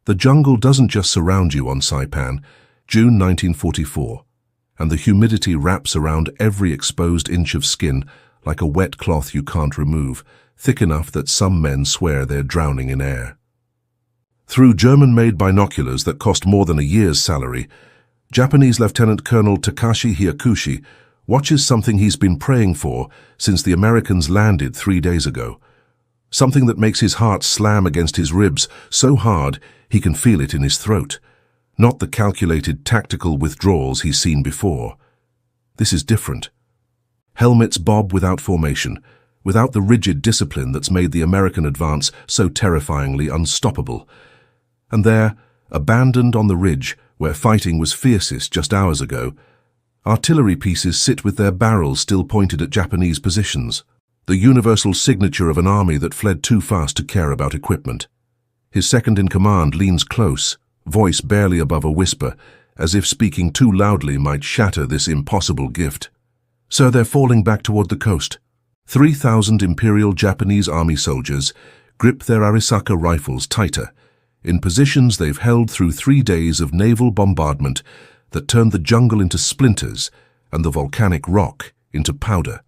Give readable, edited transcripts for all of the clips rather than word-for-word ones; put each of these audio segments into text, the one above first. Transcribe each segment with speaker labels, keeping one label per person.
Speaker 1: The jungle doesn't just surround you on Saipan, June 1944, and the humidity wraps around every exposed inch of skin like a wet cloth you can't remove, thick enough that some men swear they're drowning in air. Through German-made binoculars that cost more than a year's salary, Japanese Lieutenant Colonel Takashi Hyakushi watches something he's been praying for since the Americans landed 3 days ago. Something that makes his heart slam against his ribs so hard he can feel it in his throat. Not the calculated tactical withdrawals he's seen before. This is different. Helmets bob without formation, without the rigid discipline that's made the American advance so terrifyingly unstoppable. And there, abandoned on the ridge where fighting was fiercest just hours ago, artillery pieces sit with their barrels still pointed at Japanese positions, the universal signature of an army that fled too fast to care about equipment. His second-in-command leans close, voice barely above a whisper, as if speaking too loudly might shatter this impossible gift. "Sir, they're falling back toward the coast." 3,000 Imperial Japanese Army soldiers grip their Arisaka rifles tighter, in positions they've held through 3 days of naval bombardment that turned the jungle into splinters and the volcanic rock into powder.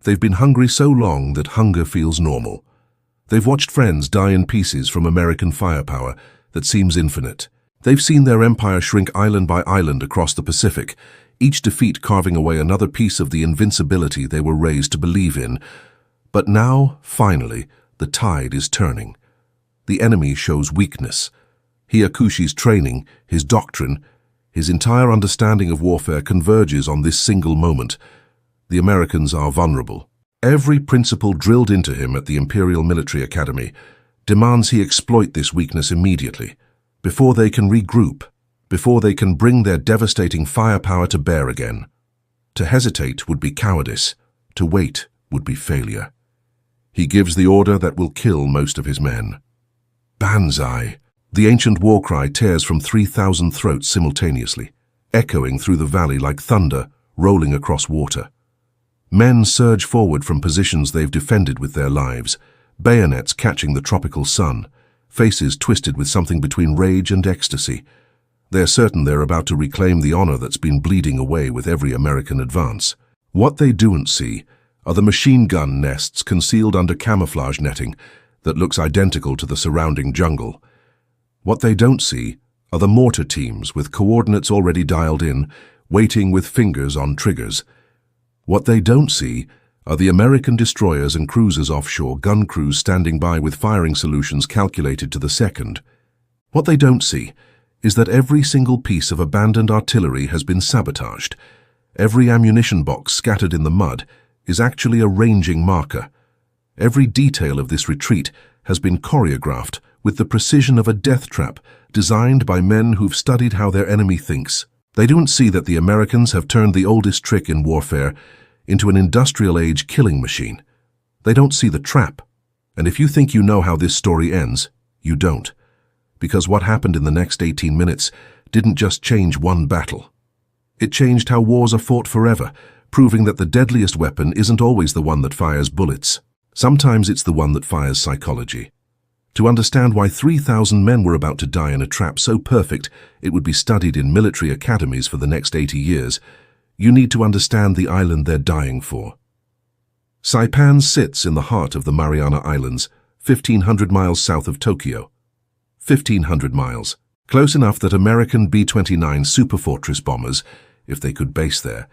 Speaker 1: They've been hungry so long that hunger feels normal. They've watched friends die in pieces from American firepower that seems infinite. They've seen their empire shrink island by island across the Pacific, each defeat carving away another piece of the invincibility they were raised to believe in. But now, finally, the tide is turning. The enemy shows weakness. Hyakushi's training, his doctrine, his entire understanding of warfare converges on this single moment. The Americans are vulnerable. Every principle drilled into him at the Imperial Military Academy demands he exploit this weakness immediately, before they can regroup, before they can bring their devastating firepower to bear again. To hesitate would be cowardice. To wait would be failure. He gives the order that will kill most of his men. Banzai! The ancient war cry tears from 3,000 throats simultaneously, echoing through the valley like thunder rolling across water. Men surge forward from positions they've defended with their lives, bayonets catching the tropical sun, faces twisted with something between rage and ecstasy. They're certain they're about to reclaim the honor that's been bleeding away with every American advance. What they don't see are the machine gun nests concealed under camouflage netting that looks identical to the surrounding jungle. What they don't see are the mortar teams with coordinates already dialed in, waiting with fingers on triggers. What they don't see are the American destroyers and cruisers offshore, gun crews standing by with firing solutions calculated to the second. What they don't see is that every single piece of abandoned artillery has been sabotaged. Every ammunition box scattered in the mud is actually a ranging marker. Every detail of this retreat has been choreographed with the precision of a death trap designed by men who've studied how their enemy thinks. They don't see that the Americans have turned the oldest trick in warfare into an industrial-age killing machine. They don't see the trap. And if you think you know how this story ends, you don't. Because what happened in the next 18 minutes didn't just change one battle. It changed how wars are fought forever, proving that the deadliest weapon isn't always the one that fires bullets. Sometimes it's the one that fires psychology. To understand why 3,000 men were about to die in a trap so perfect it would be studied in military academies for the next 80 years, you need to understand the island they're dying for. Saipan sits in the heart of the Mariana Islands, 1,500 miles south of Tokyo. 1,500 miles, close enough that American B-29 Superfortress bombers, if they could base there,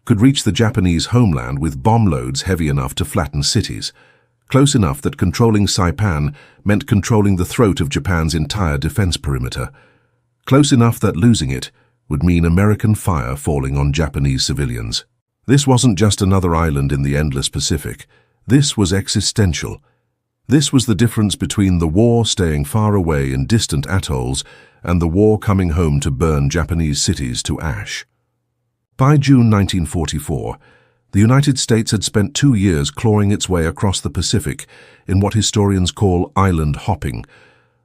Speaker 1: could reach the Japanese homeland with bomb loads heavy enough to flatten cities. Close enough that controlling Saipan meant controlling the throat of Japan's entire defense perimeter. Close enough that losing it would mean American fire falling on Japanese civilians. This wasn't just another island in the endless Pacific. This was existential. This was the difference between the war staying far away in distant atolls and the war coming home to burn Japanese cities to ash. By June 1944, the United States had spent 2 years clawing its way across the Pacific in what historians call island hopping,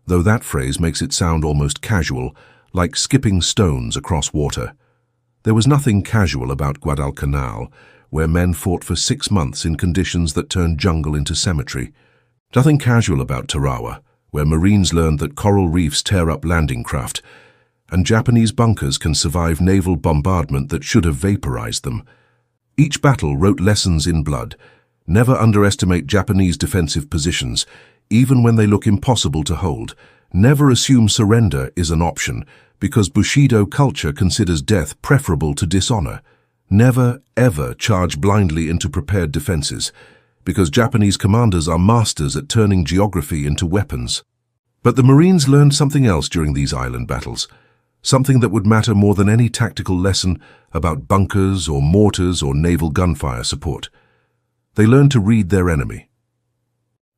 Speaker 1: though that phrase makes it sound almost casual, like skipping stones across water. There was nothing casual about Guadalcanal, where men fought for 6 months in conditions that turned jungle into cemetery. Nothing casual about Tarawa, where Marines learned that coral reefs tear up landing craft, and Japanese bunkers can survive naval bombardment that should have vaporized them. Each battle wrote lessons in blood. Never underestimate Japanese defensive positions, even when they look impossible to hold. Never assume surrender is an option, because Bushido culture considers death preferable to dishonor. Never, ever charge blindly into prepared defenses, because Japanese commanders are masters at turning geography into weapons. But the Marines learned something else during these island battles, something that would matter more than any tactical lesson about bunkers or mortars or naval gunfire support. They learned to read their enemy.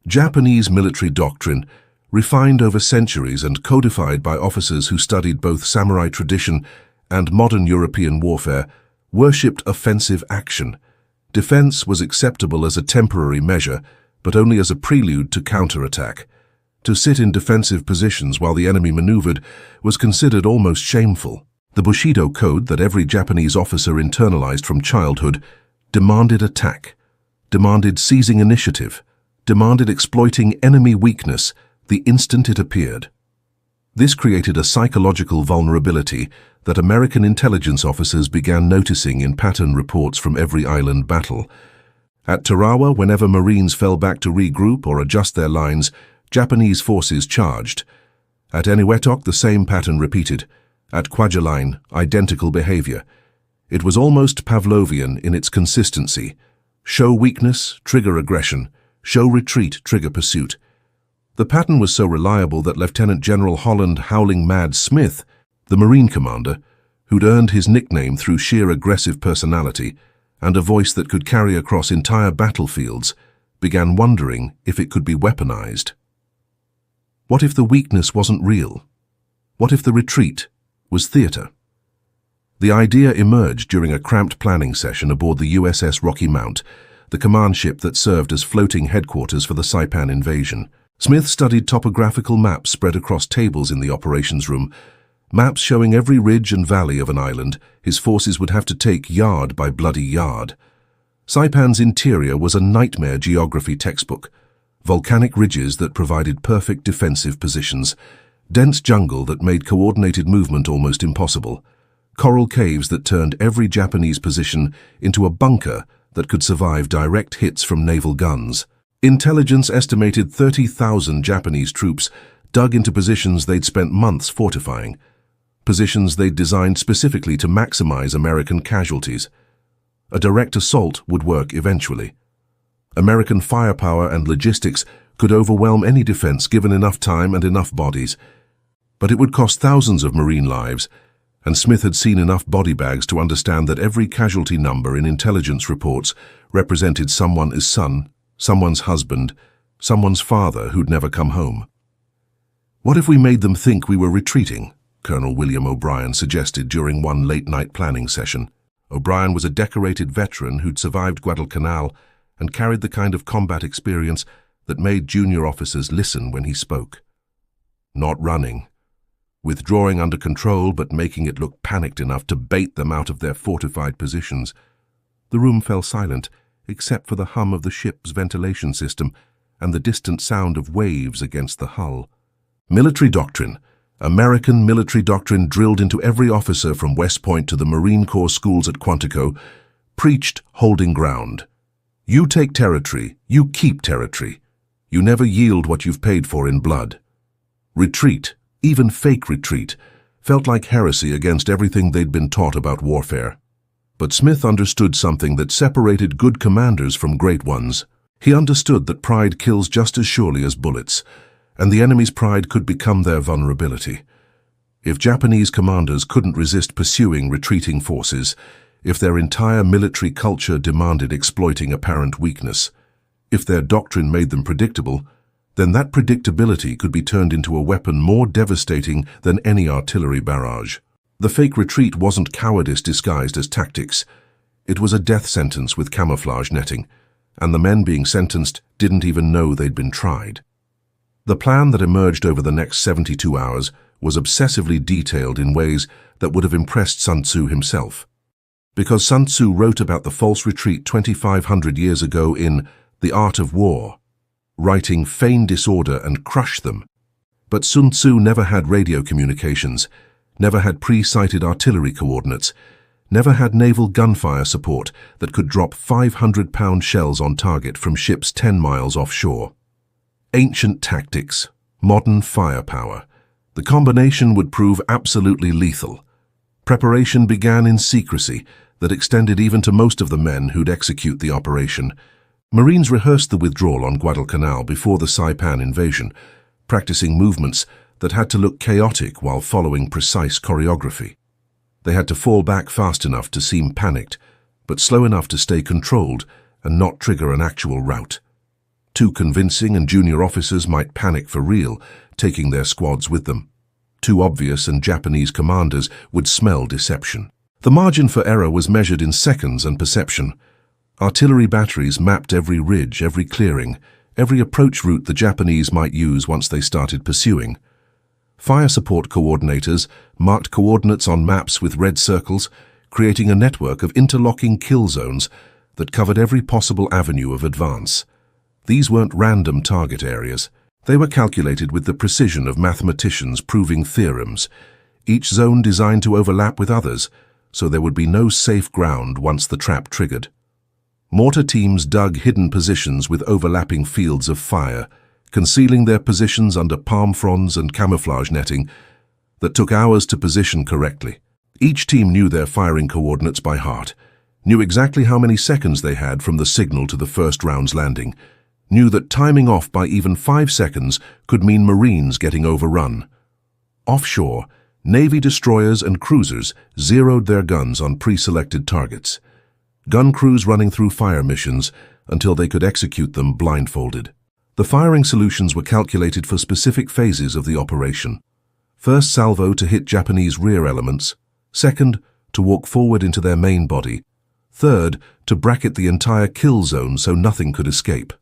Speaker 1: Japanese military doctrine, refined over centuries and codified by officers who studied both samurai tradition and modern European warfare, worshipped offensive action. Defense was acceptable as a temporary measure, but only as a prelude to counterattack. To sit in defensive positions while the enemy maneuvered was considered almost shameful. The Bushido code that every Japanese officer internalized from childhood demanded attack, demanded seizing initiative, demanded exploiting enemy weakness the instant it appeared. This created a psychological vulnerability that American intelligence officers began noticing in pattern reports from every island battle. At Tarawa, whenever Marines fell back to regroup or adjust their lines, Japanese forces charged. At Eniwetok, the same pattern repeated. At Kwajalein, identical behavior. It was almost Pavlovian in its consistency. Show weakness, trigger aggression. Show retreat, trigger pursuit. The pattern was so reliable that Lieutenant General Holland Howling Mad Smith, the Marine commander, who'd earned his nickname through sheer aggressive personality and a voice that could carry across entire battlefields, began wondering if it could be weaponized. What if the weakness wasn't real? What if the retreat was theater? The idea emerged during a cramped planning session aboard the USS Rocky Mount, the command ship that served as floating headquarters for the Saipan invasion. Smith studied topographical maps spread across tables in the operations room, maps showing every ridge and valley of an island his forces would have to take yard by bloody yard. Saipan's interior was a nightmare geography textbook. Volcanic ridges that provided perfect defensive positions, dense jungle that made coordinated movement almost impossible, coral caves that turned every Japanese position into a bunker that could survive direct hits from naval guns. Intelligence estimated 30,000 Japanese troops dug into positions they'd spent months fortifying, positions they'd designed specifically to maximize American casualties. A direct assault would work eventually. American firepower and logistics could overwhelm any defense given enough time and enough bodies. But it would cost thousands of Marine lives, and Smith had seen enough body bags to understand that every casualty number in intelligence reports represented someone's son, someone's husband, someone's father who'd never come home. What if we made them think we were retreating? Colonel William O'Brien suggested during one late-night planning session. O'Brien was a decorated veteran who'd survived Guadalcanal and carried the kind of combat experience that made junior officers listen when he spoke. Not running. Withdrawing under control but making it look panicked enough to bait them out of their fortified positions. The room fell silent, except for the hum of the ship's ventilation system and the distant sound of waves against the hull. Military doctrine. American military doctrine drilled into every officer from West Point to the Marine Corps schools at Quantico, preached holding ground. You take territory, you keep territory. You never yield what you've paid for in blood. Retreat, even fake retreat, felt like heresy against everything they'd been taught about warfare. But Smith understood something that separated good commanders from great ones. He understood that pride kills just as surely as bullets, and the enemy's pride could become their vulnerability. If Japanese commanders couldn't resist pursuing retreating forces, if their entire military culture demanded exploiting apparent weakness, if their doctrine made them predictable, then that predictability could be turned into a weapon more devastating than any artillery barrage. The fake retreat wasn't cowardice disguised as tactics. It was a death sentence with camouflage netting, and the men being sentenced didn't even know they'd been tried. The plan that emerged over the next 72 hours was obsessively detailed in ways that would have impressed Sun Tzu himself. Because Sun Tzu wrote about the false retreat 2,500 years ago in The Art of War, writing feign disorder and crush them, But Sun Tzu never had radio communications, never had pre-sighted artillery coordinates, never had naval gunfire support that could drop 500-pound shells on target from ships 10 miles offshore. Ancient tactics, modern firepower. The combination would prove absolutely lethal. Preparation began in secrecy that extended even to most of the men who'd execute the operation. Marines rehearsed the withdrawal on Guadalcanal before the Saipan invasion, practicing movements that had to look chaotic while following precise choreography. They had to fall back fast enough to seem panicked, but slow enough to stay controlled and not trigger an actual rout. Too convincing and junior officers might panic for real, taking their squads with them. Too obvious and Japanese commanders would smell deception. The margin for error was measured in seconds and perception. Artillery batteries mapped every ridge, every clearing, every approach route the Japanese might use once they started pursuing. Fire support coordinators marked coordinates on maps with red circles, creating a network of interlocking kill zones that covered every possible avenue of advance. These weren't random target areas. They were calculated with the precision of mathematicians proving theorems, each zone designed to overlap with others, so there would be no safe ground once the trap triggered. Mortar teams dug hidden positions with overlapping fields of fire, concealing their positions under palm fronds and camouflage netting that took hours to position correctly. Each team knew their firing coordinates by heart, knew exactly how many seconds they had from the signal to the first round's landing, knew that timing off by even 5 seconds could mean Marines getting overrun. Offshore, Navy destroyers and cruisers zeroed their guns on pre-selected targets, gun crews running through fire missions until they could execute them blindfolded. The firing solutions were calculated for specific phases of the operation. First salvo to hit Japanese rear elements, second to walk forward into their main body, third to bracket the entire kill zone so nothing could escape.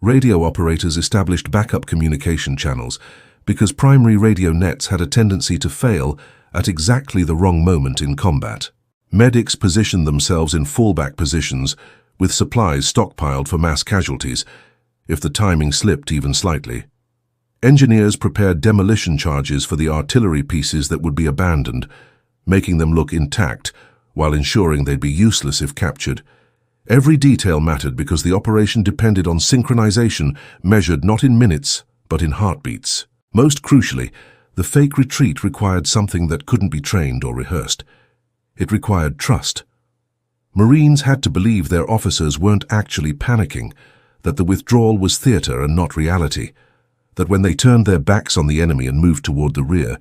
Speaker 1: Radio operators established backup communication channels because primary radio nets had a tendency to fail at exactly the wrong moment in combat. Medics positioned themselves in fallback positions with supplies stockpiled for mass casualties if the timing slipped even slightly. Engineers prepared demolition charges for the artillery pieces that would be abandoned, making them look intact while ensuring they'd be useless if captured. Every detail mattered because the operation depended on synchronization measured not in minutes, but in heartbeats. Most crucially, the fake retreat required something that couldn't be trained or rehearsed. It required trust. Marines had to believe their officers weren't actually panicking, that the withdrawal was theater and not reality, that when they turned their backs on the enemy and moved toward the rear,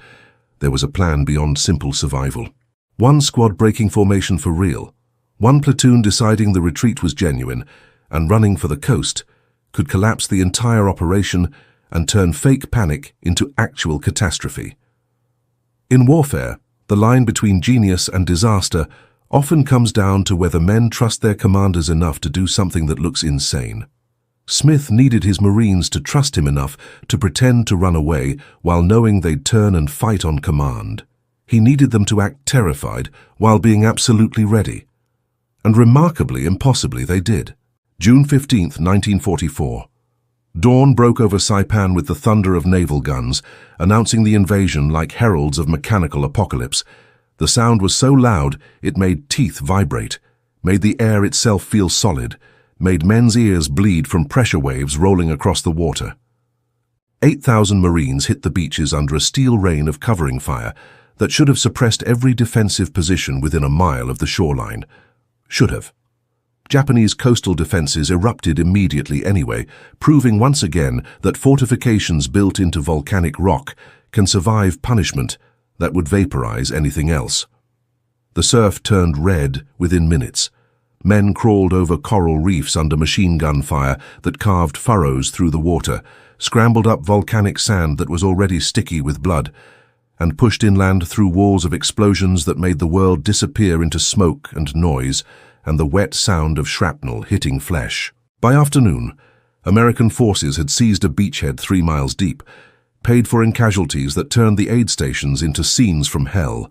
Speaker 1: there was a plan beyond simple survival. One squad breaking formation for real, one platoon deciding the retreat was genuine and running for the coast, could collapse the entire operation and turn fake panic into actual catastrophe. In warfare, the line between genius and disaster often comes down to whether men trust their commanders enough to do something that looks insane. Smith needed his Marines to trust him enough to pretend to run away while knowing they'd turn and fight on command. He needed them to act terrified while being absolutely ready. And remarkably, impossibly, they did. June 15, 1944. Dawn broke over Saipan with the thunder of naval guns, announcing the invasion like heralds of mechanical apocalypse. The sound was so loud it made teeth vibrate, made the air itself feel solid, made men's ears bleed from pressure waves rolling across the water. 8,000 Marines hit the beaches under a steel rain of covering fire that should have suppressed every defensive position within a mile of the shoreline. Should have. Japanese coastal defenses erupted immediately anyway, proving once again that fortifications built into volcanic rock can survive punishment that would vaporize anything else. The surf turned red within minutes. Men crawled over coral reefs under machine gun fire that carved furrows through the water, scrambled up volcanic sand that was already sticky with blood, and pushed inland through walls of explosions that made the world disappear into smoke and noise and the wet sound of shrapnel hitting flesh. By afternoon, American forces had seized a beachhead 3 miles deep, paid for in casualties that turned the aid stations into scenes from hell,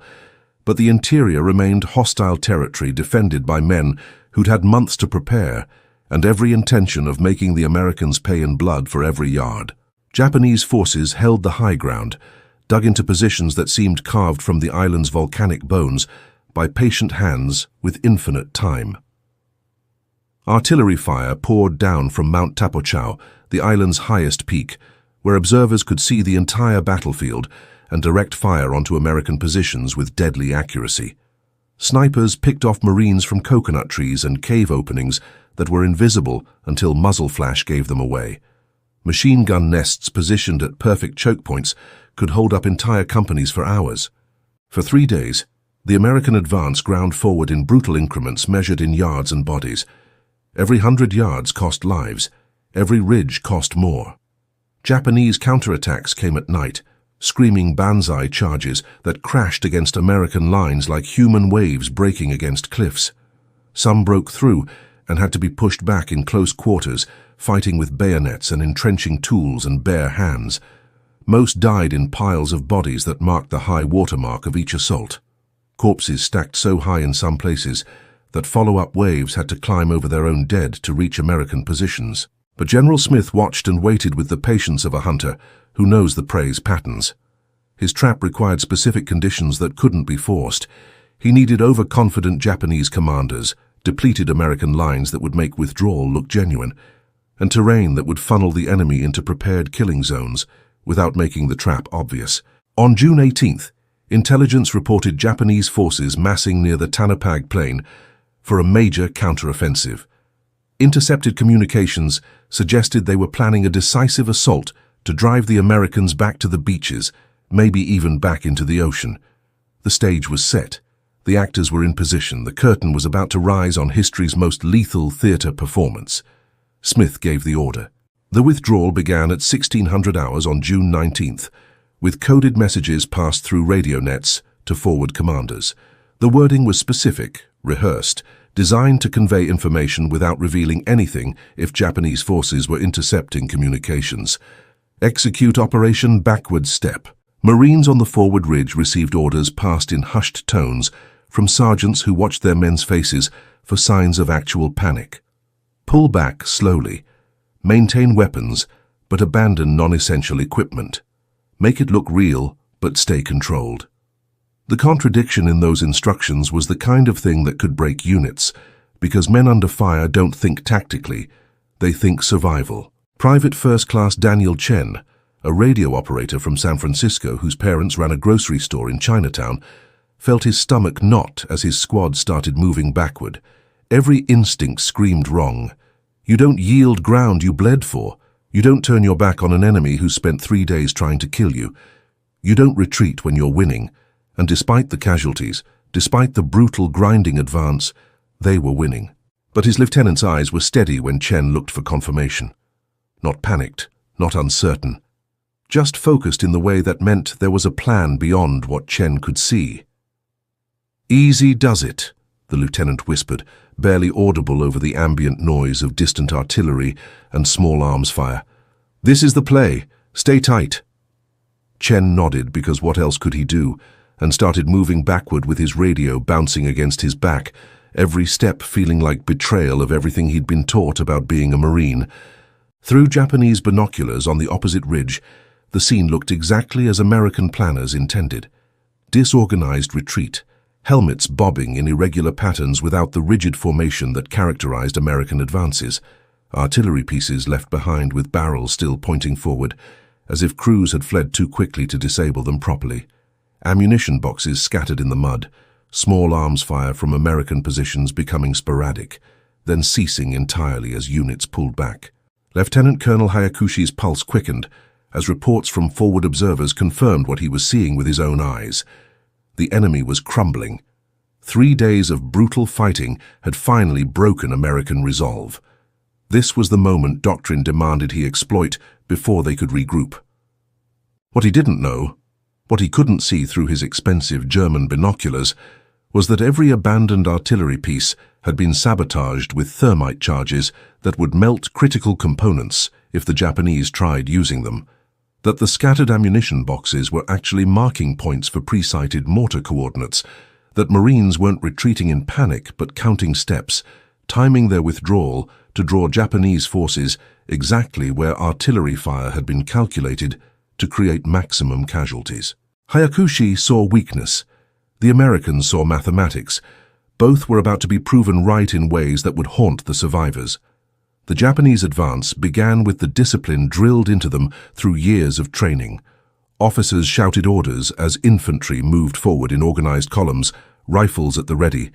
Speaker 1: but the interior remained hostile territory defended by men who'd had months to prepare and every intention of making the Americans pay in blood for every yard. Japanese forces held the high ground, dug into positions that seemed carved from the island's volcanic bones by patient hands with infinite time. Artillery fire poured down from Mount Tapochau, the island's highest peak, where observers could see the entire battlefield and direct fire onto American positions with deadly accuracy. Snipers picked off Marines from coconut trees and cave openings that were invisible until muzzle flash gave them away. Machine gun nests positioned at perfect choke points could hold up entire companies for hours. For 3 days, the American advance ground forward in brutal increments measured in yards and bodies. Every 100 yards cost lives. Every ridge cost more. Japanese counterattacks came at night, screaming banzai charges that crashed against American lines like human waves breaking against cliffs. Some broke through and had to be pushed back in close quarters, fighting with bayonets and entrenching tools and bare hands. Most died in piles of bodies that marked the high watermark of each assault. Corpses stacked so high in some places that follow-up waves had to climb over their own dead to reach American positions. But General Smith watched and waited with the patience of a hunter who knows the prey's patterns. His trap required specific conditions that couldn't be forced. He needed overconfident Japanese commanders, depleted American lines that would make withdrawal look genuine, and terrain that would funnel the enemy into prepared killing zones without making the trap obvious. On June 18th, intelligence reported Japanese forces massing near the Tanapag Plain for a major counteroffensive. Intercepted communications suggested they were planning a decisive assault to drive the Americans back to the beaches, maybe even back into the ocean. The stage was set. The actors were in position. The curtain was about to rise on history's most lethal theater performance. Smith gave the order. The withdrawal began at 1600 hours on June 19th, with coded messages passed through radio nets to forward commanders. The wording was specific, rehearsed, designed to convey information without revealing anything if Japanese forces were intercepting communications. Execute Operation Backward Step. Marines on the forward ridge received orders passed in hushed tones from sergeants who watched their men's faces for signs of actual panic. Pull back slowly. Maintain weapons, but abandon non-essential equipment. Make it look real, but stay controlled. The contradiction in those instructions was the kind of thing that could break units, because men under fire don't think tactically, they think survival. Private First Class Daniel Chen, a radio operator from San Francisco whose parents ran a grocery store in Chinatown, felt his stomach knot as his squad started moving backward. Every instinct screamed wrong. You don't yield ground you bled for. You don't turn your back on an enemy who spent 3 days trying to kill you. You don't retreat when you're winning. And despite the casualties, despite the brutal grinding advance, they were winning. But his lieutenant's eyes were steady when Chen looked for confirmation. Not panicked, not uncertain. Just focused in the way that meant there was a plan beyond what Chen could see. "Easy does it," the lieutenant whispered, barely audible over the ambient noise of distant artillery and small arms fire. "This is the play. Stay tight." Chen nodded because what else could he do, and started moving backward with his radio bouncing against his back, every step feeling like betrayal of everything he'd been taught about being a Marine. Through Japanese binoculars on the opposite ridge, the scene looked exactly as American planners intended. Disorganized retreat, helmets bobbing in irregular patterns without the rigid formation that characterized American advances, artillery pieces left behind with barrels still pointing forward, as if crews had fled too quickly to disable them properly. Ammunition boxes scattered in the mud, small arms fire from American positions becoming sporadic, then ceasing entirely as units pulled back. Lieutenant Colonel Hayakushi's pulse quickened as reports from forward observers confirmed what he was seeing with his own eyes. The enemy was crumbling. 3 days of brutal fighting had finally broken American resolve. This was the moment doctrine demanded he exploit before they could regroup. What he didn't know, what he couldn't see through his expensive German binoculars, was that every abandoned artillery piece had been sabotaged with thermite charges that would melt critical components if the Japanese tried using them, that the scattered ammunition boxes were actually marking points for pre-sighted mortar coordinates, that Marines weren't retreating in panic but counting steps, timing their withdrawal to draw Japanese forces exactly where artillery fire had been calculated to create maximum casualties. Hyakushi saw weakness. The Americans saw mathematics. Both were about to be proven right in ways that would haunt the survivors. The Japanese advance began with the discipline drilled into them through years of training. Officers shouted orders as infantry moved forward in organized columns, rifles at the ready,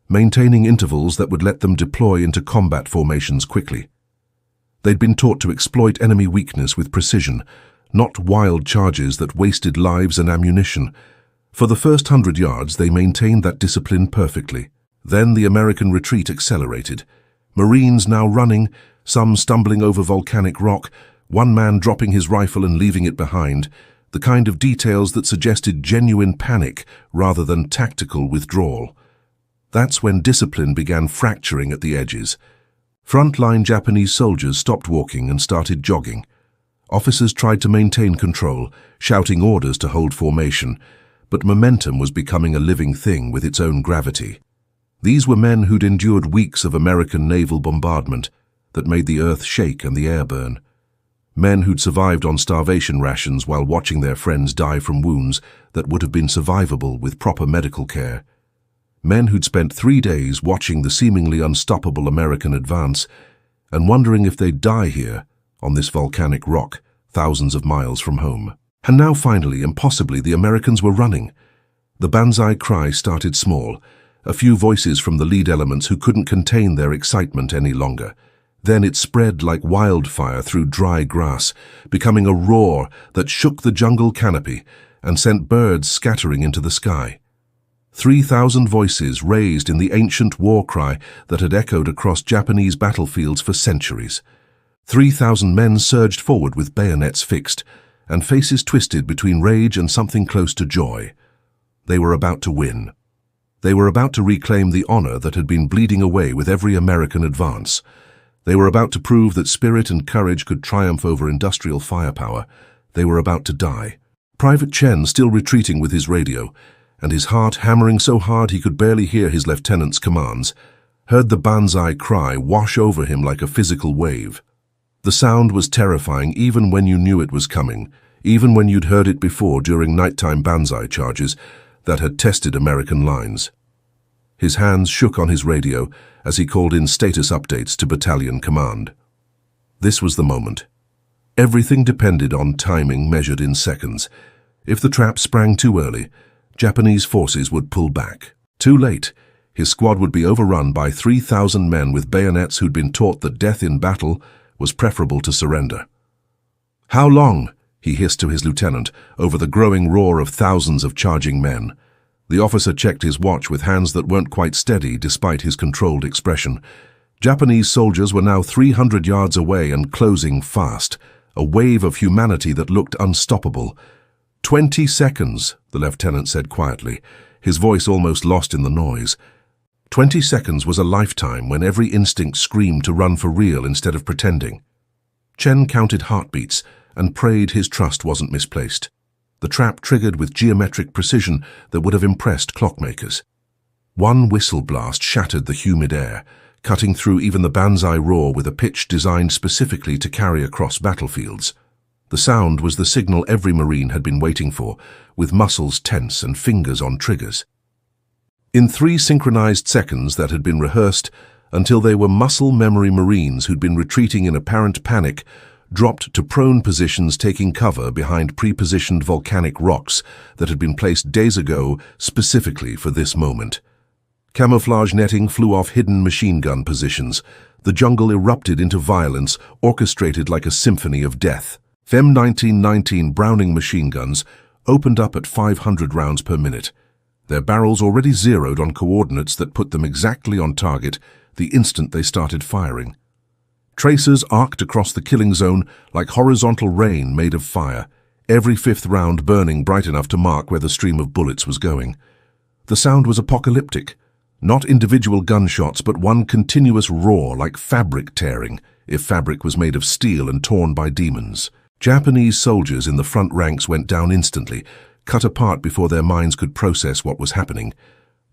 Speaker 1: maintaining intervals that would let them deploy into combat formations quickly. They'd been taught to exploit enemy weakness with precision, not wild charges that wasted lives and ammunition. For the first 100 yards, they maintained that discipline perfectly. Then the American retreat accelerated. Marines now running, some stumbling over volcanic rock, one man dropping his rifle and leaving it behind, the kind of details that suggested genuine panic rather than tactical withdrawal. That's when discipline began fracturing at the edges. Frontline Japanese soldiers stopped walking and started jogging. Officers tried to maintain control, shouting orders to hold formation, but momentum was becoming a living thing with its own gravity. These were men who'd endured weeks of American naval bombardment that made the earth shake and the air burn. Men who'd survived on starvation rations while watching their friends die from wounds that would have been survivable with proper medical care. Men who'd spent 3 days watching the seemingly unstoppable American advance and wondering if they'd die here on this volcanic rock thousands of miles from home. And now finally, impossibly, the Americans were running. The banzai cry started small, a few voices from the lead elements who couldn't contain their excitement any longer. Then it spread like wildfire through dry grass, becoming a roar that shook the jungle canopy and sent birds scattering into the sky. 3,000 voices raised in the ancient war cry that had echoed across Japanese battlefields for centuries. 3,000 men surged forward with bayonets fixed and faces twisted between rage and something close to joy. They were about to win. They were about to reclaim the honor that had been bleeding away with every American advance. They were about to prove that spirit and courage could triumph over industrial firepower. They were about to die. Private Chen, still retreating with his radio, and his heart hammering so hard he could barely hear his lieutenant's commands, heard the banzai cry wash over him like a physical wave. The sound was terrifying even when you knew it was coming, even when you'd heard it before during nighttime banzai charges that had tested American lines. His hands shook on his radio as he called in status updates to battalion command. This was the moment. Everything depended on timing measured in seconds. If the trap sprang too early, Japanese forces would pull back. Too late, his squad would be overrun by 3,000 men with bayonets who'd been taught that death in battle was preferable to surrender. "How long?" he hissed to his lieutenant over the growing roar of thousands of charging men. The officer checked his watch with hands that weren't quite steady despite his controlled expression. Japanese soldiers were now 300 yards away and closing fast, a wave of humanity that looked unstoppable. 20 seconds, the lieutenant said quietly, his voice almost lost in the noise. 20 seconds was a lifetime when every instinct screamed to run for real instead of pretending. Chen counted heartbeats and prayed his trust wasn't misplaced. The trap triggered with geometric precision that would have impressed clockmakers. One whistle blast shattered the humid air, cutting through even the banzai roar with a pitch designed specifically to carry across battlefields. The sound was the signal every Marine had been waiting for, with muscles tense and fingers on triggers. In 3 synchronized seconds that had been rehearsed until they were muscle memory Marines who'd been retreating in apparent panic, dropped to prone positions taking cover behind pre-positioned volcanic rocks that had been placed days ago specifically for this moment. Camouflage netting flew off hidden machine gun positions. The jungle erupted into violence, orchestrated like a symphony of death. FEM 1919 Browning machine guns opened up at 500 rounds per minute, their barrels already zeroed on coordinates that put them exactly on target the instant they started firing. Tracers arced across the killing zone like horizontal rain made of fire, every 5th round burning bright enough to mark where the stream of bullets was going. The sound was apocalyptic, not individual gunshots but one continuous roar like fabric tearing, if fabric was made of steel and torn by demons. Japanese soldiers in the front ranks went down instantly, cut apart before their minds could process what was happening.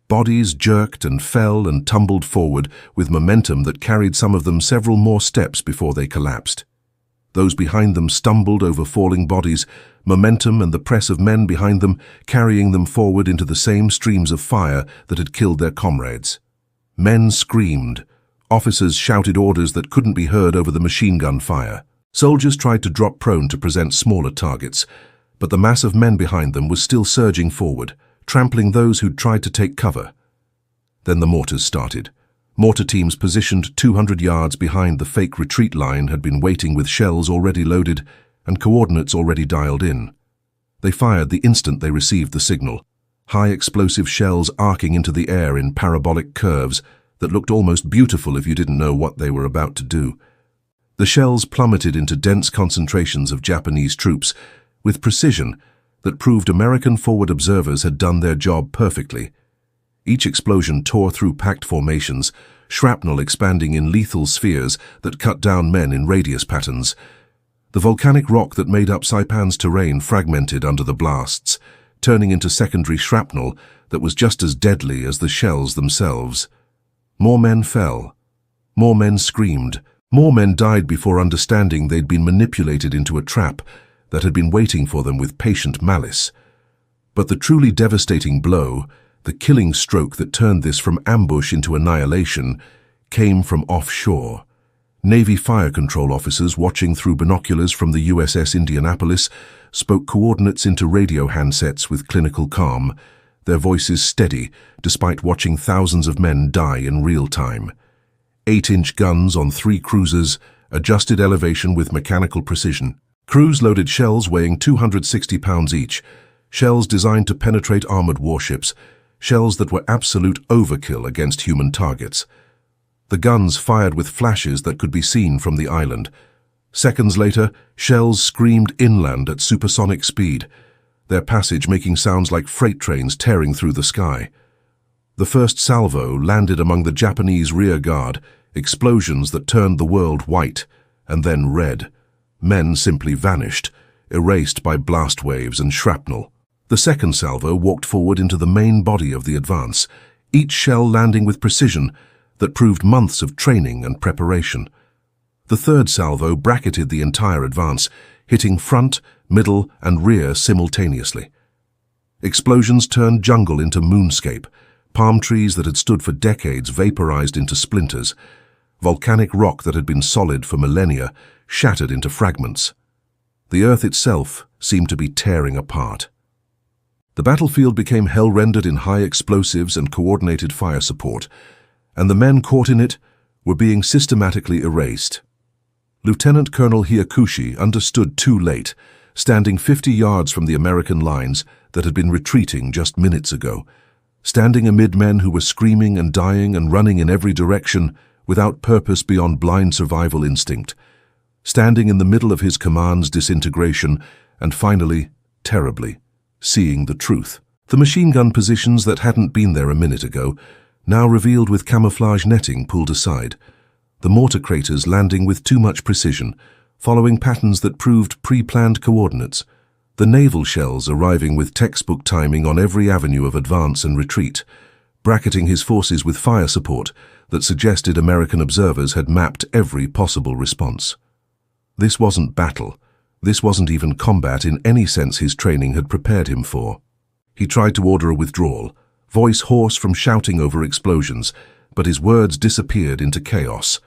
Speaker 1: Bodies jerked and fell and tumbled forward with momentum that carried some of them several more steps before they collapsed. Those behind them stumbled over falling bodies, momentum and the press of men behind them carrying them forward into the same streams of fire that had killed their comrades. Men screamed. Officers shouted orders that couldn't be heard over the machine gun fire. Soldiers tried to drop prone to present smaller targets, but the mass of men behind them was still surging forward, trampling those who'd tried to take cover. Then the mortars started. Mortar teams positioned 200 yards behind the fake retreat line had been waiting with shells already loaded and coordinates already dialed in. They fired the instant they received the signal, high explosive shells arcing into the air in parabolic curves that looked almost beautiful if you didn't know what they were about to do. The shells plummeted into dense concentrations of Japanese troops with precision that proved American forward observers had done their job perfectly. Each explosion tore through packed formations, shrapnel expanding in lethal spheres that cut down men in radius patterns. The volcanic rock that made up Saipan's terrain fragmented under the blasts, turning into secondary shrapnel that was just as deadly as the shells themselves. More men fell. More men screamed. More men died before understanding they'd been manipulated into a trap that had been waiting for them with patient malice. But the truly devastating blow, the killing stroke that turned this from ambush into annihilation, came from offshore. Navy fire control officers watching through binoculars from the USS Indianapolis spoke coordinates into radio handsets with clinical calm, their voices steady despite watching thousands of men die in real time. 8-inch guns on 3 cruisers adjusted elevation with mechanical precision. Crews loaded shells weighing 260 pounds each, shells designed to penetrate armored warships, shells that were absolute overkill against human targets. The guns fired with flashes that could be seen from the island. Seconds later, shells screamed inland at supersonic speed, their passage making sounds like freight trains tearing through the sky. The first salvo landed among the Japanese rear guard, explosions that turned the world white and then red. Men simply vanished, erased by blast waves and shrapnel. The second salvo walked forward into the main body of the advance, each shell landing with precision that proved months of training and preparation. The third salvo bracketed the entire advance, hitting front, middle, and rear simultaneously. Explosions turned jungle into moonscape, palm trees that had stood for decades vaporized into splinters, volcanic rock that had been solid for millennia shattered into fragments. The earth itself seemed to be tearing apart. The battlefield became hell-rendered in high explosives and coordinated fire support, and the men caught in it were being systematically erased. Lieutenant Colonel Hyakushi understood too late, standing 50 yards from the American lines that had been retreating just minutes ago, standing amid men who were screaming and dying and running in every direction without purpose beyond blind survival instinct, standing in the middle of his command's disintegration and finally, terribly, seeing the truth. The machine gun positions that hadn't been there a minute ago, now revealed with camouflage netting pulled aside, the mortar craters landing with too much precision, following patterns that proved pre-planned coordinates, the naval shells arriving with textbook timing on every avenue of advance and retreat, bracketing his forces with fire support that suggested American observers had mapped every possible response. This wasn't battle. This wasn't even combat in any sense his training had prepared him for. He tried to order a withdrawal, voice hoarse from shouting over explosions, but his words disappeared into chaos.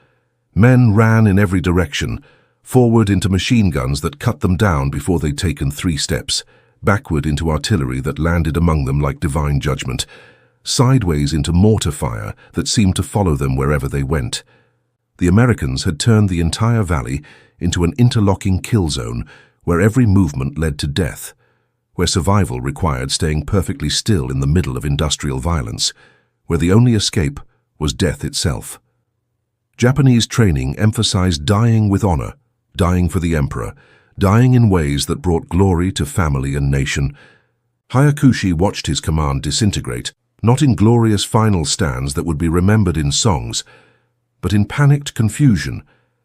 Speaker 1: Men ran in every direction, forward into machine guns that cut them down before they'd taken 3 steps, backward into artillery that landed among them like divine judgment, sideways into mortar fire that seemed to follow them wherever they went. The Americans had turned the entire valley into an interlocking kill zone where every movement led to death, where survival required staying perfectly still in the middle of industrial violence, where the only escape was death itself. Japanese training emphasized dying with honor, dying for the emperor, dying in ways that brought glory to family and nation. Hyakushi watched his command disintegrate, not in glorious final stands that would be remembered in songs, but in panicked confusion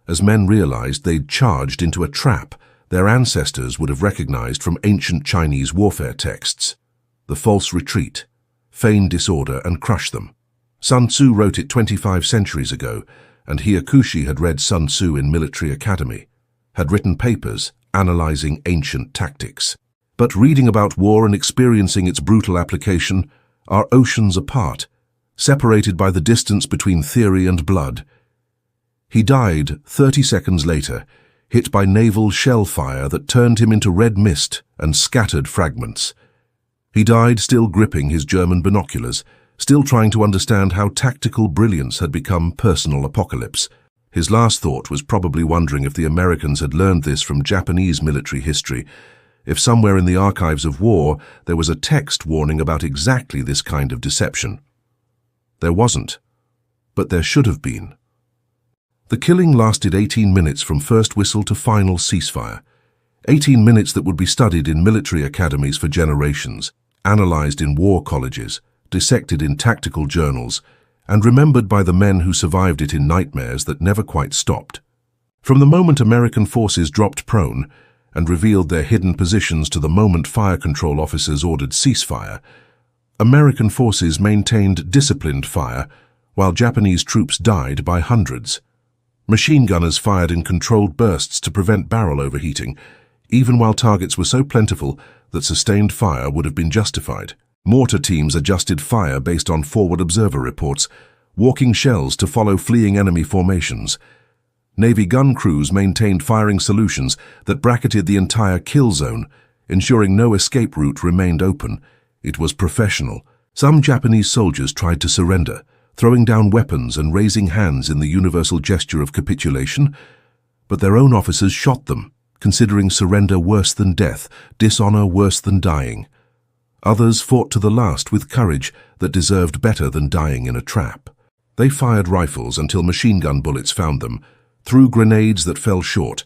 Speaker 1: as men realized they'd charged into a trap their ancestors would have recognized from ancient Chinese warfare texts. The false retreat, feign disorder and crush them. Sun Tzu wrote it 25 centuries ago, and Hyakushi had read Sun Tzu in military academy, had written papers analyzing ancient tactics. But reading about war and experiencing its brutal application are oceans apart, separated by the distance between theory and blood. He died 30 seconds later, hit by naval shell fire that turned him into red mist and scattered fragments. He died still gripping his German binoculars, still trying to understand how tactical brilliance had become personal apocalypse. His last thought was probably wondering if the Americans had learned this from Japanese military history, if somewhere in the archives of war there was a text warning about exactly this kind of deception. There wasn't, but there should have been. The killing lasted 18 minutes from first whistle to final ceasefire. 18 minutes that would be studied in military academies for generations, analyzed in war colleges, dissected in tactical journals, and remembered by the men who survived it in nightmares that never quite stopped. From the moment American forces dropped prone and revealed their hidden positions to the moment fire control officers ordered ceasefire, American forces maintained disciplined fire while Japanese troops died by hundreds. Machine gunners fired in controlled bursts to prevent barrel overheating, even while targets were so plentiful that sustained fire would have been justified. Mortar teams adjusted fire based on forward observer reports, walking shells to follow fleeing enemy formations. Navy gun crews maintained firing solutions that bracketed the entire kill zone, ensuring no escape route remained open. It was professional. Some Japanese soldiers tried to surrender, throwing down weapons and raising hands in the universal gesture of capitulation, but their own officers shot them, considering surrender worse than death, dishonor worse than dying. Others fought to the last with courage that deserved better than dying in a trap. They fired rifles until machine gun bullets found them, threw grenades that fell short,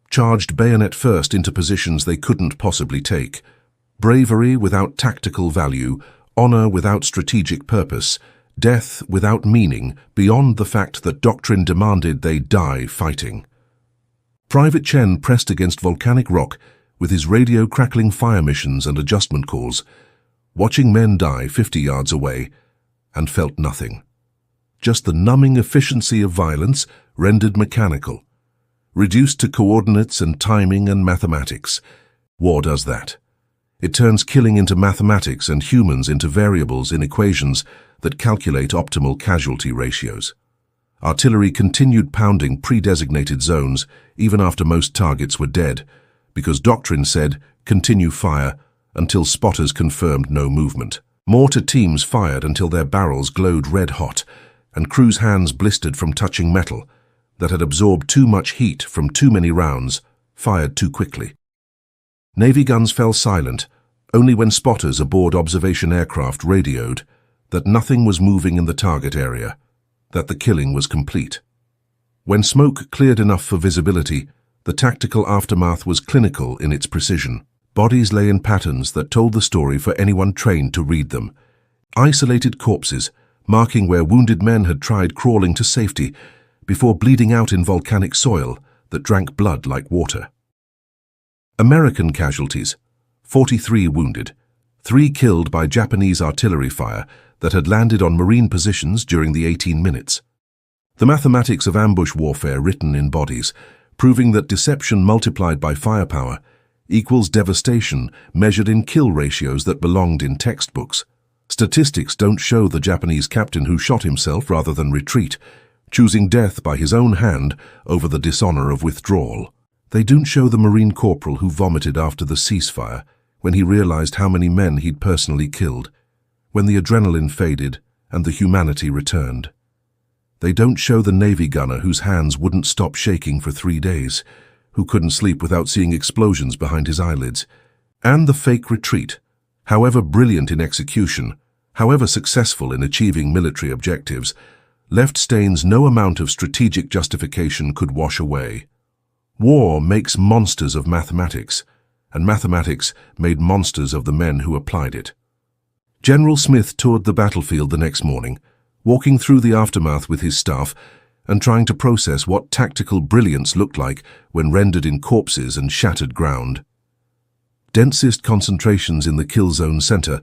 Speaker 1: charged bayonet first into positions they couldn't possibly take. Bravery without tactical value, honor without strategic purpose, death without meaning beyond the fact that doctrine demanded they die fighting. Private Chen pressed against volcanic rock with his radio crackling fire missions and adjustment calls, watching men die 50 yards away, and felt nothing. Just the numbing efficiency of violence rendered mechanical, reduced to coordinates and timing and mathematics. War does that. It turns killing into mathematics and humans into variables in equations that calculate optimal casualty ratios. Artillery continued pounding pre-designated zones even after most targets were dead, because doctrine said, continue fire until spotters confirmed no movement. Mortar teams fired until their barrels glowed red-hot, and crews' hands blistered from touching metal that had absorbed too much heat from too many rounds, fired too quickly. Navy guns fell silent only when spotters aboard observation aircraft radioed that nothing was moving in the target area, that the killing was complete. When smoke cleared enough for visibility, the tactical aftermath was clinical in its precision. Bodies lay in patterns that told the story for anyone trained to read them. Isolated corpses, marking where wounded men had tried crawling to safety before bleeding out in volcanic soil that drank blood like water. American casualties, 43 wounded, 3 killed by Japanese artillery fire that had landed on marine positions during the 18 minutes. The mathematics of ambush warfare written in bodies, proving that deception multiplied by firepower equals devastation measured in kill ratios that belonged in textbooks. Statistics don't show the Japanese captain who shot himself rather than retreat, choosing death by his own hand over the dishonor of withdrawal. They don't show the Marine corporal who vomited after the ceasefire when he realized how many men he'd personally killed, when the adrenaline faded and the humanity returned. They don't show the Navy gunner whose hands wouldn't stop shaking for 3 days, who couldn't sleep without seeing explosions behind his eyelids. And the fake retreat, however brilliant in execution, however successful in achieving military objectives, left stains no amount of strategic justification could wash away. War makes monsters of mathematics, and mathematics made monsters of the men who applied it. General Smith toured the battlefield the next morning, walking through the aftermath with his staff and trying to process what tactical brilliance looked like when rendered in corpses and shattered ground. Densest concentrations in the kill zone center,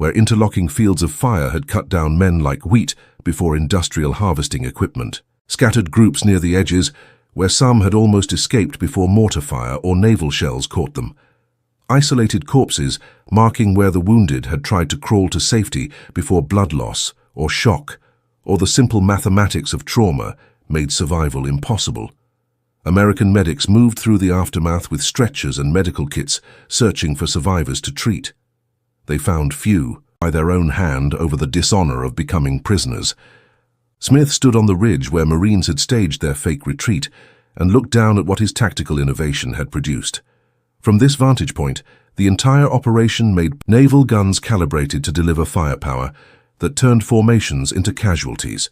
Speaker 1: where interlocking fields of fire had cut down men like wheat before industrial harvesting equipment. Scattered groups near the edges, where some had almost escaped before mortar fire or naval shells caught them. Isolated corpses marking where the wounded had tried to crawl to safety before blood loss or shock, or the simple mathematics of trauma made survival impossible. American medics moved through the aftermath with stretchers and medical kits, searching for survivors to treat. They found few, by their own hand, over the dishonor of becoming prisoners. Smith stood on the ridge where Marines had staged their fake retreat and looked down at what his tactical innovation had produced. From this vantage point, the entire operation made naval guns calibrated to deliver firepower that turned formations into casualties.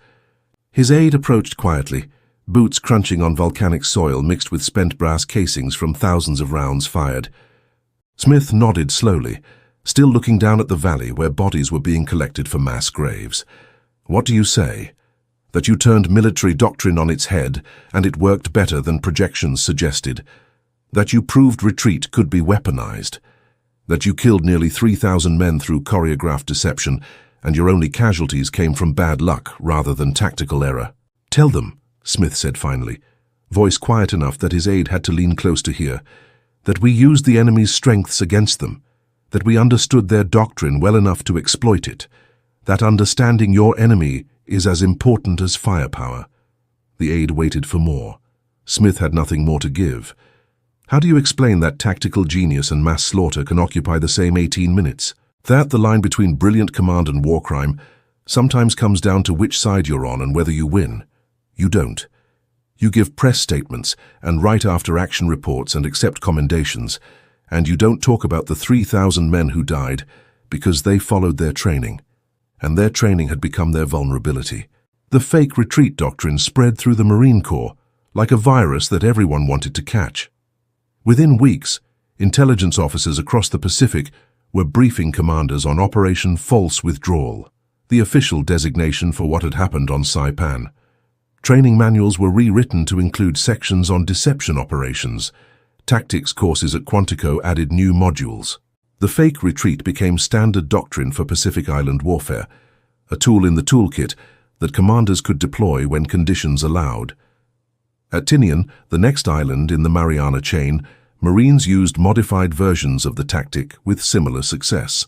Speaker 1: His aide approached quietly, boots crunching on volcanic soil mixed with spent brass casings from thousands of rounds fired. Smith nodded slowly, still looking down at the valley where bodies were being collected for mass graves. "What do you say? That you turned military doctrine on its head and it worked better than projections suggested? That you proved retreat could be weaponized? That you killed nearly 3,000 men through choreographed deception and your only casualties came from bad luck rather than tactical error?" "Tell them," Smith said finally, voice quiet enough that his aide had to lean close to hear, "that we used the enemy's strengths against them, that we understood their doctrine well enough to exploit it, that understanding your enemy is as important as firepower." The aide waited for more. Smith had nothing more to give. "How do you explain that tactical genius and mass slaughter can occupy the same 18 minutes? That the line between brilliant command and war crime sometimes comes down to which side you're on and whether you win. You don't. You give press statements and write after-action reports and accept commendations, and you don't talk about the 3,000 men who died because they followed their training, and their training had become their vulnerability. The fake retreat doctrine spread through the Marine Corps like a virus that everyone wanted to catch. Within weeks, intelligence officers across the Pacific were briefing commanders on Operation False Withdrawal, the official designation for what had happened on Saipan. Training manuals were rewritten to include sections on deception operations. Tactics courses at Quantico added new modules. The fake retreat became standard doctrine for Pacific Island warfare, a tool in the toolkit that commanders could deploy when conditions allowed. At Tinian, the next island in the Mariana chain, Marines used modified versions of the tactic with similar success.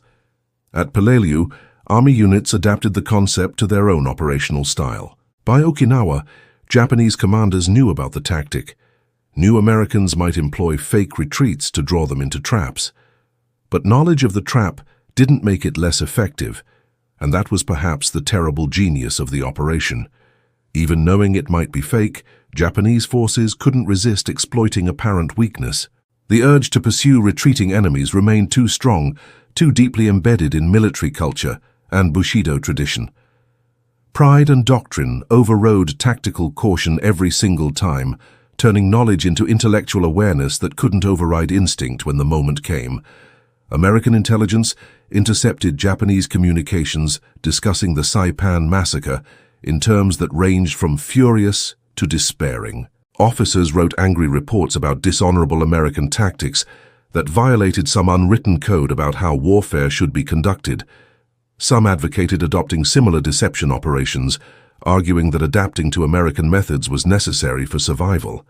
Speaker 1: At Peleliu, Army units adapted the concept to their own operational style. By Okinawa, Japanese commanders knew about the tactic. New Americans might employ fake retreats to draw them into traps. But knowledge of the trap didn't make it less effective, and that was perhaps the terrible genius of the operation. Even knowing it might be fake, Japanese forces couldn't resist exploiting apparent weakness. The urge to pursue retreating enemies remained too strong, too deeply embedded in military culture and Bushido tradition. Pride and doctrine overrode tactical caution every single time, turning knowledge into intellectual awareness that couldn't override instinct when the moment came. American intelligence intercepted Japanese communications discussing the Saipan massacre in terms that ranged from furious to despairing. Officers wrote angry reports about dishonorable American tactics that violated some unwritten code about how warfare should be conducted. Some advocated adopting similar deception operations, arguing that adapting to American methods was necessary for survival.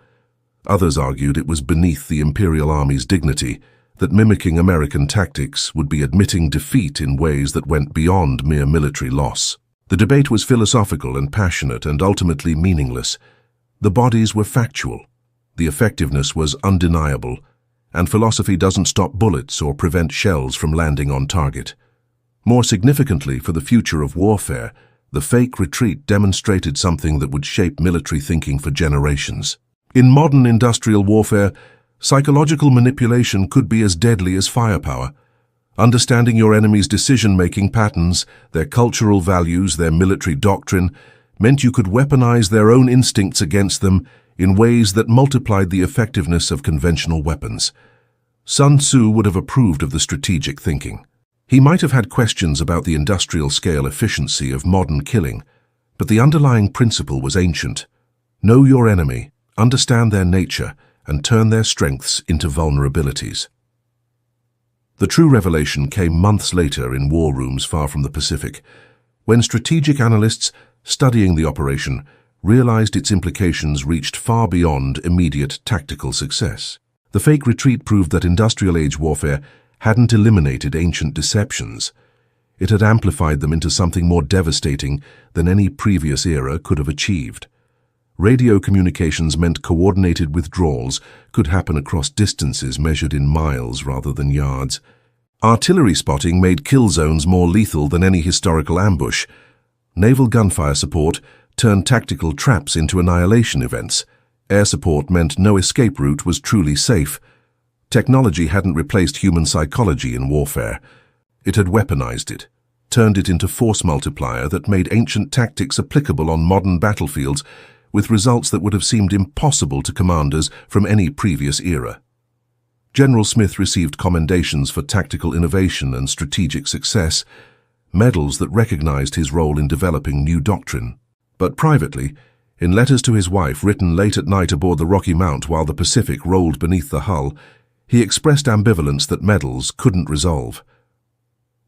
Speaker 1: Others argued it was beneath the Imperial Army's dignity, that mimicking American tactics would be admitting defeat in ways that went beyond mere military loss. The debate was philosophical and passionate and ultimately meaningless. The bodies were factual, the effectiveness was undeniable, and philosophy doesn't stop bullets or prevent shells from landing on target. More significantly for the future of warfare, the fake retreat demonstrated something that would shape military thinking for generations. In modern industrial warfare, psychological manipulation could be as deadly as firepower. Understanding your enemy's decision-making patterns, their cultural values, their military doctrine, meant you could weaponize their own instincts against them in ways that multiplied the effectiveness of conventional weapons. Sun Tzu would have approved of the strategic thinking. He might have had questions about the industrial-scale efficiency of modern killing, but the underlying principle was ancient. Know your enemy, understand their nature, and turn their strengths into vulnerabilities. The true revelation came months later in war rooms far from the Pacific, when strategic analysts studying the operation realized its implications reached far beyond immediate tactical success. The fake retreat proved that industrial-age warfare hadn't eliminated ancient deceptions. It had amplified them into something more devastating than any previous era could have achieved. Radio communications meant coordinated withdrawals could happen across distances measured in miles rather than yards. Artillery spotting made kill zones more lethal than any historical ambush. Naval gunfire support turned tactical traps into annihilation events. Air support meant no escape route was truly safe. Technology hadn't replaced human psychology in warfare. It had weaponized it, turned it into force multiplier that made ancient tactics applicable on modern battlefields with results that would have seemed impossible to commanders from any previous era. General Smith received commendations for tactical innovation and strategic success, medals that recognized his role in developing new doctrine. But privately, in letters to his wife written late at night aboard the Rocky Mount while the Pacific rolled beneath the hull, he expressed ambivalence that medals couldn't resolve.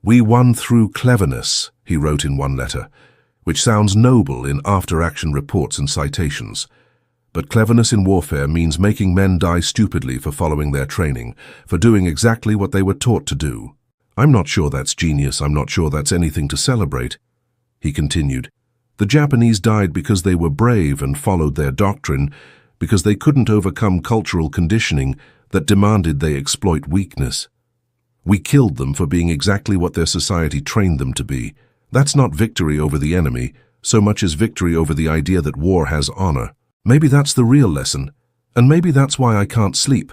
Speaker 1: "We won through cleverness," he wrote in one letter, which sounds noble in after-action reports and citations. But cleverness in warfare means making men die stupidly for following their training, for doing exactly what they were taught to do. "I'm not sure that's genius, I'm not sure that's anything to celebrate," he continued. "The Japanese died because they were brave and followed their doctrine, because they couldn't overcome cultural conditioning that demanded they exploit weakness. We killed them for being exactly what their society trained them to be. That's not victory over the enemy, so much as victory over the idea that war has honor. Maybe that's the real lesson, and maybe that's why I can't sleep."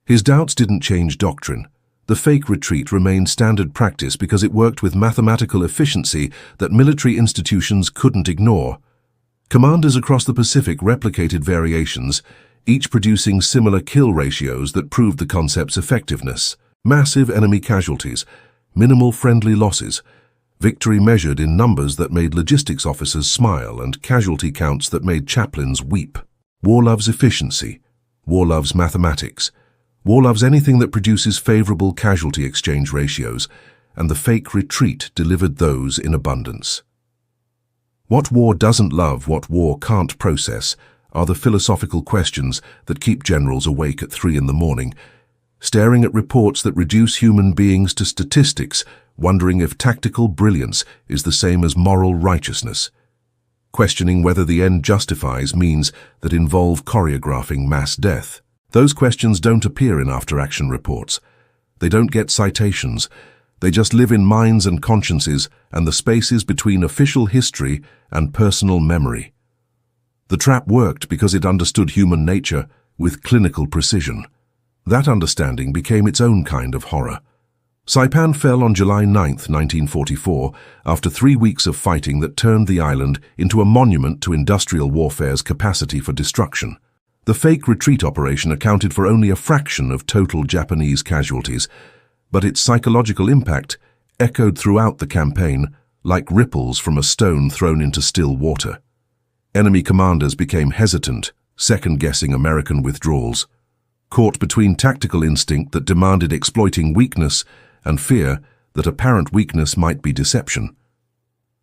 Speaker 1: His doubts didn't change doctrine. The fake retreat remained standard practice because it worked with mathematical efficiency that military institutions couldn't ignore. Commanders across the Pacific replicated variations, each producing similar kill ratios that proved the concept's effectiveness. Massive enemy casualties, minimal friendly losses, victory measured in numbers that made logistics officers smile and casualty counts that made chaplains weep. War loves efficiency. War loves mathematics. War loves anything that produces favorable casualty exchange ratios, and the fake retreat delivered those in abundance. What war doesn't love, what war can't process, are the philosophical questions that keep generals awake at 3 in the morning, staring at reports that reduce human beings to statistics, wondering if tactical brilliance is the same as moral righteousness, questioning whether the end justifies means that involve choreographing mass death. Those questions don't appear in after-action reports. They don't get citations. They just live in minds and consciences and the spaces between official history and personal memory. The trap worked because it understood human nature with clinical precision. That understanding became its own kind of horror. Saipan fell on July 9, 1944, after 3 weeks of fighting that turned the island into a monument to industrial warfare's capacity for destruction. The fake retreat operation accounted for only a fraction of total Japanese casualties, but its psychological impact echoed throughout the campaign like ripples from a stone thrown into still water. Enemy commanders became hesitant, second-guessing American withdrawals. Caught between tactical instinct that demanded exploiting weakness and fear that apparent weakness might be deception.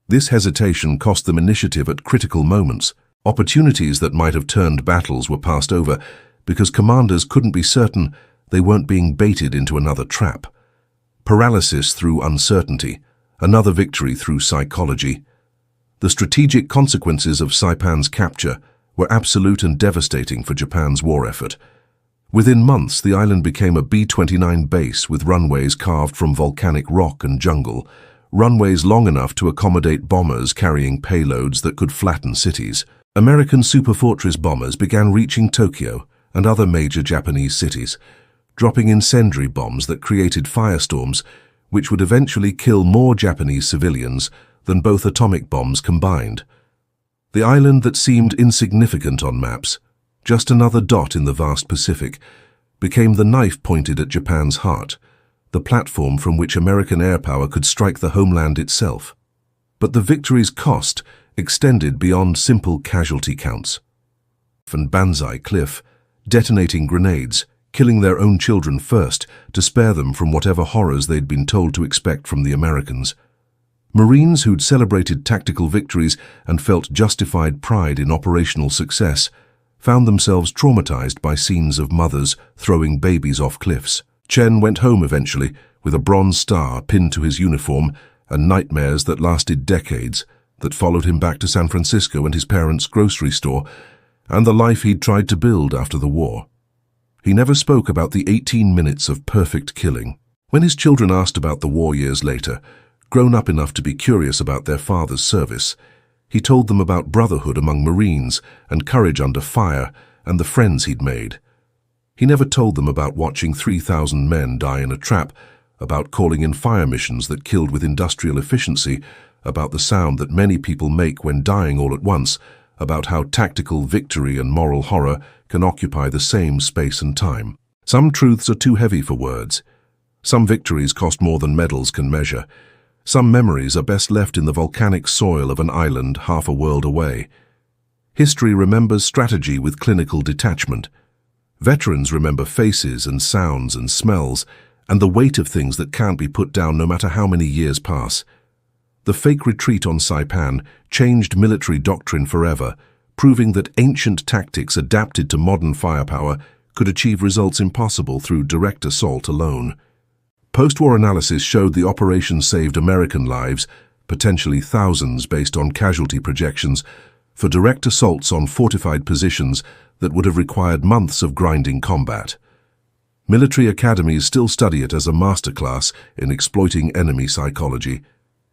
Speaker 1: This hesitation cost them initiative at critical moments. Opportunities that might have turned battles were passed over because commanders couldn't be certain they weren't being baited into another trap. Paralysis through uncertainty, another victory through psychology. The strategic consequences of Saipan's capture were absolute and devastating for Japan's war effort. Within months, the island became a B-29 base with runways carved from volcanic rock and jungle, runways long enough to accommodate bombers carrying payloads that could flatten cities. American Superfortress bombers began reaching Tokyo and other major Japanese cities, dropping incendiary bombs that created firestorms which would eventually kill more Japanese civilians than both atomic bombs combined. The island that seemed insignificant on maps, just another dot in the vast Pacific, became the knife pointed at Japan's heart, the platform from which American air power could strike the homeland itself. But the victory's cost extended beyond simple casualty counts. And Banzai Cliff, detonating grenades, killing their own children first to spare them from whatever horrors they'd been told to expect from the Americans. Marines who'd celebrated tactical victories and felt justified pride in operational success found themselves traumatized by scenes of mothers throwing babies off cliffs. Chen went home eventually with a bronze star pinned to his uniform and nightmares that lasted decades that followed him back to San Francisco and his parents' grocery store and the life he'd tried to build after the war. He never spoke about the 18 minutes of perfect killing. When his children asked about the war years later, grown up enough to be curious about their father's service, he told them about brotherhood among Marines and courage under fire and the friends he'd made. He never told them about watching 3,000 men die in a trap, about calling in fire missions that killed with industrial efficiency, about the sound that many people make when dying all at once, about how tactical victory and moral horror can occupy the same space and time. Some truths are too heavy for words. Some victories cost more than medals can measure. Some memories are best left in the volcanic soil of an island half a world away. History remembers strategy with clinical detachment. Veterans remember faces and sounds and smells and the weight of things that can't be put down no matter how many years pass. The fake retreat on Saipan changed military doctrine forever, proving that ancient tactics adapted to modern firepower could achieve results impossible through direct assault alone. Post-war analysis showed the operation saved American lives, potentially thousands based on casualty projections, for direct assaults on fortified positions that would have required months of grinding combat. Military academies still study it as a masterclass in exploiting enemy psychology,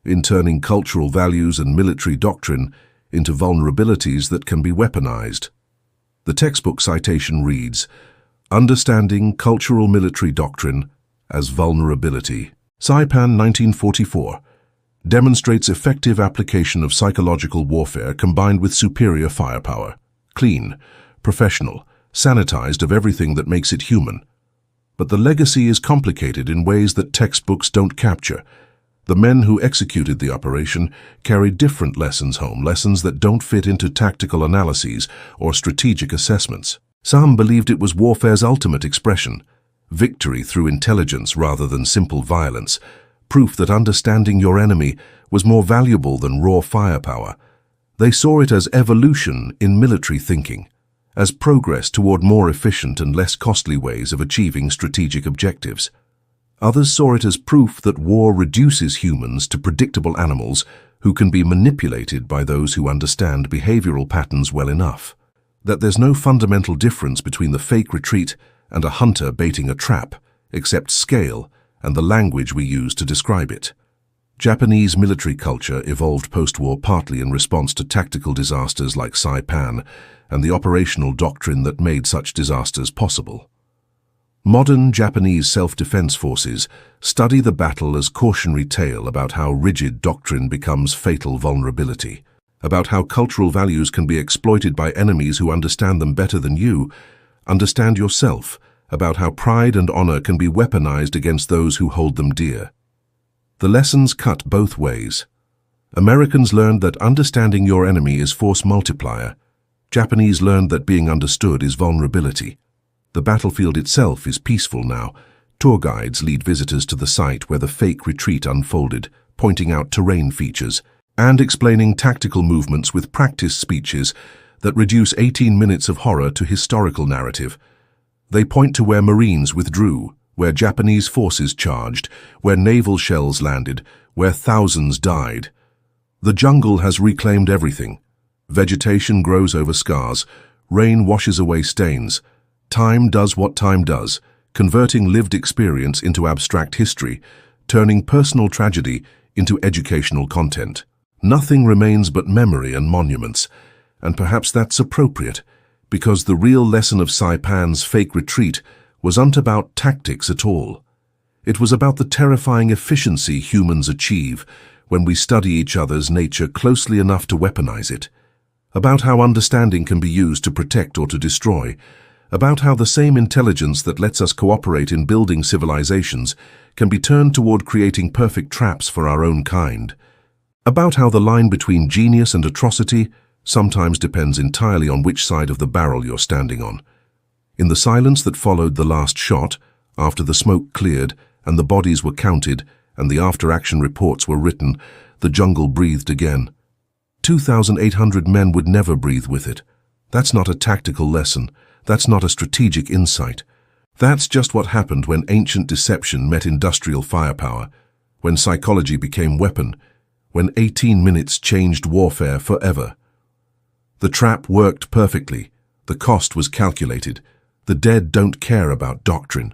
Speaker 1: in turning cultural values and military doctrine into vulnerabilities that can be weaponized. The textbook citation reads, "Understanding Cultural Military Doctrine as Vulnerability." Saipan 1944 demonstrates effective application of psychological warfare combined with superior firepower. Clean, professional, sanitized of everything that makes it human. But the legacy is complicated in ways that textbooks don't capture. The men who executed the operation carried different lessons home, lessons that don't fit into tactical analyses or strategic assessments. Some believed it was warfare's ultimate expression, victory through intelligence rather than simple violence, proof that understanding your enemy was more valuable than raw firepower. They saw it as evolution in military thinking, as progress toward more efficient and less costly ways of achieving strategic objectives. Others saw it as proof that war reduces humans to predictable animals who can be manipulated by those who understand behavioral patterns well enough, that there's no fundamental difference between the fake retreat and a hunter baiting a trap, except scale and the language we use to describe it. Japanese military culture evolved post-war partly in response to tactical disasters like Saipan and the operational doctrine that made such disasters possible. Modern Japanese self-defense forces study the battle as cautionary tale about how rigid doctrine becomes fatal vulnerability, about how cultural values can be exploited by enemies who understand them better than you, understand yourself, about how pride and honor can be weaponized against those who hold them dear. The lessons cut both ways. Americans learned that understanding your enemy is force multiplier. Japanese learned that being understood is vulnerability. The battlefield itself is peaceful now. Tour guides lead visitors to the site where the fake retreat unfolded, pointing out terrain features and explaining tactical movements with practice speeches that reduce 18 minutes of horror to historical narrative. They point to where Marines withdrew, where Japanese forces charged, where naval shells landed, where thousands died. The jungle has reclaimed everything. Vegetation grows over scars. Rain washes away stains. Time does what time does, converting lived experience into abstract history, turning personal tragedy into educational content. Nothing remains but memory and monuments, and perhaps that's appropriate, because the real lesson of Saipan's fake retreat wasn't about tactics at all. It was about the terrifying efficiency humans achieve when we study each other's nature closely enough to weaponize it, about how understanding can be used to protect or to destroy, about how the same intelligence that lets us cooperate in building civilizations can be turned toward creating perfect traps for our own kind, about how the line between genius and atrocity sometimes depends entirely on which side of the barrel you're standing on. In the silence that followed the last shot, after the smoke cleared and the bodies were counted and the after-action reports were written, the jungle breathed again. 2,800 men would never breathe with it. That's not a tactical lesson. That's not a strategic insight. That's just what happened when ancient deception met industrial firepower, when psychology became weapon, when 18 minutes changed warfare forever. The trap worked perfectly. The cost was calculated. The dead don't care about doctrine.